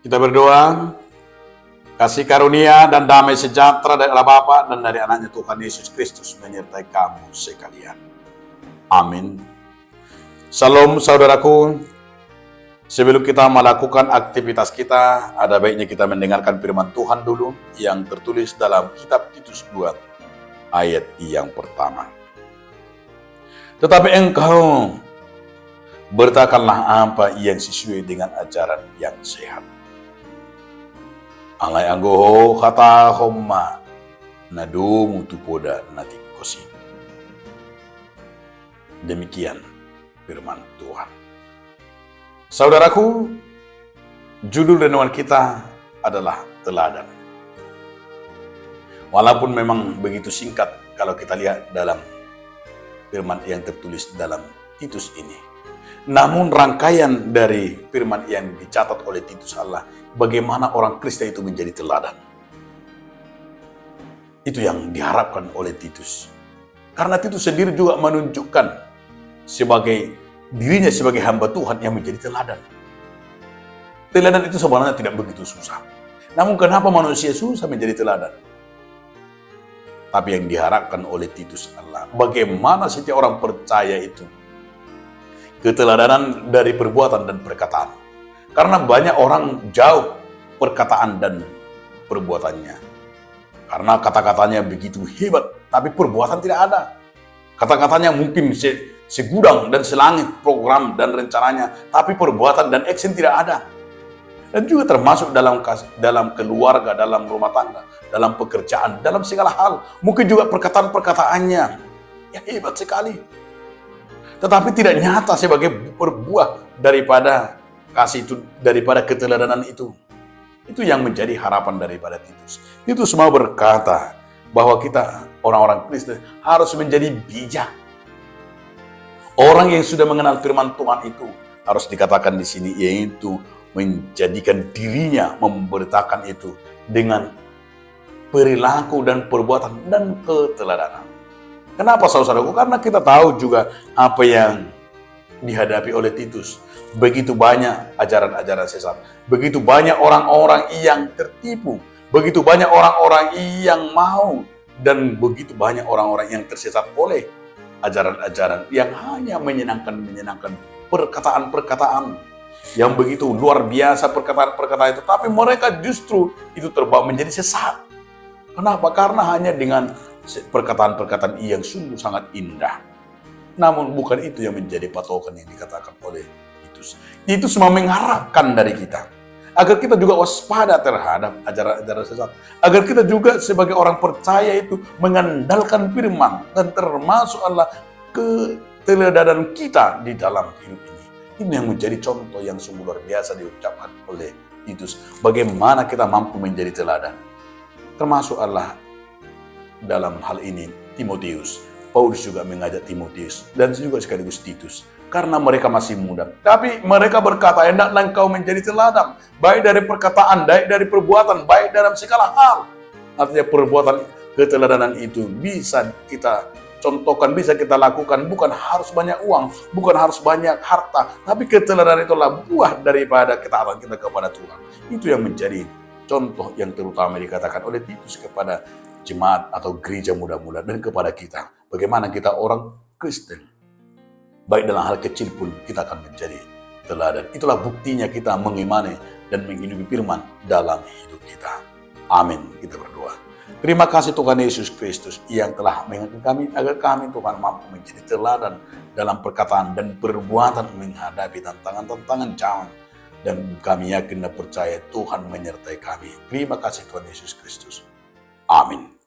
Kita berdoa, kasih karunia dan damai sejahtera dari Allah Bapa dan dari anaknya Tuhan Yesus Kristus menyertai kamu sekalian. Amin. Salam saudaraku, sebelum kita melakukan aktivitas kita, ada baiknya kita mendengarkan firman Tuhan dulu yang tertulis dalam kitab Titus 2 ayat yang pertama. Tetapi engkau bertakanlah apa yang sesuai dengan ajaran yang sehat. Alai anggoho kata homma nadomu tupoda natikosi. Demikian firman Tuhan. Saudaraku, judul renungan kita adalah teladan. Walaupun memang begitu singkat kalau kita lihat dalam firman yang tertulis dalam Titus ini. Namun rangkaian dari firman yang dicatat oleh Titus adalah bagaimana orang Kristen itu menjadi teladan. Itu yang diharapkan oleh Titus. Karena Titus sendiri juga menunjukkan dirinya sebagai hamba Tuhan yang menjadi teladan. Teladan itu sebenarnya tidak begitu susah. Namun kenapa manusia susah menjadi teladan? Tapi yang diharapkan oleh Titus adalah bagaimana setiap orang percaya itu keteladanan dari perbuatan dan perkataan. Karena banyak orang jauh perkataan dan perbuatannya. Karena kata-katanya begitu hebat, tapi perbuatan tidak ada. Kata-katanya mungkin segudang dan selangit program dan rencananya, tapi perbuatan dan action tidak ada. Dan juga termasuk dalam keluarga, dalam rumah tangga, dalam pekerjaan, dalam segala hal. Mungkin juga perkataan-perkataannya yang hebat sekali. Tetapi tidak nyata sebagai berbuah daripada kasih itu, daripada keteladanan itu. Itu yang menjadi harapan daripada Titus. Titus mau berkata bahwa kita orang-orang Kristen harus menjadi bijak. Orang yang sudah mengenal firman Tuhan itu harus dikatakan di sini, yaitu menjadikan dirinya memberitakan itu dengan perilaku dan perbuatan dan keteladanan. Kenapa saudaraku? Karena kita tahu juga apa yang dihadapi oleh Titus. Begitu banyak ajaran-ajaran sesat. Begitu banyak orang-orang yang tertipu. Begitu banyak orang-orang yang mau. Dan begitu banyak orang-orang yang tersesat oleh ajaran-ajaran yang hanya menyenangkan perkataan-perkataan yang begitu luar biasa, perkataan-perkataan itu. Tapi mereka justru itu terbawa menjadi sesat. Kenapa? Karena hanya dengan perkataan-perkataan yang sungguh sangat indah. Namun bukan itu yang menjadi patokan yang dikatakan oleh Titus. Titus semua mengharapkan dari kita agar kita juga waspada terhadap ajaran-ajaran sesat. Agar kita juga sebagai orang percaya itu mengandalkan firman dan termasuk adalah keteladanan kita di dalam hidup ini. Ini yang menjadi contoh yang sungguh luar biasa diucapkan oleh Titus. Bagaimana kita mampu menjadi teladan. Termasuk adalah dalam hal ini Timotius. Paulus juga mengajak Timotius dan juga sekaligus Titus. Karena mereka masih muda. Tapi mereka berkata, hendaklah engkau menjadi teladan. Baik dari perkataan, baik dari perbuatan, baik dalam segala hal. Artinya perbuatan keteladanan itu bisa kita contohkan, bisa kita lakukan. Bukan harus banyak uang, bukan harus banyak harta. Tapi keteladanan itulah buah daripada ketaatan kita kepada Tuhan. Itu yang menjadi contoh yang terutama dikatakan oleh Titus kepada jemaat atau gereja muda-muda dan kepada kita. Bagaimana kita orang Kristen, baik dalam hal kecil pun kita akan menjadi teladan. Itulah buktinya kita mengimani dan menghidupi firman dalam hidup kita. Amin. Kita berdoa. Terima kasih Tuhan Yesus Kristus yang telah mengingatkan kami agar kami Tuhan mampu menjadi teladan dalam perkataan dan perbuatan menghadapi tantangan-tantangan zaman. Dan kami yakin dan percaya Tuhan menyertai kami. Terima kasih Tuhan Yesus Kristus. Amin.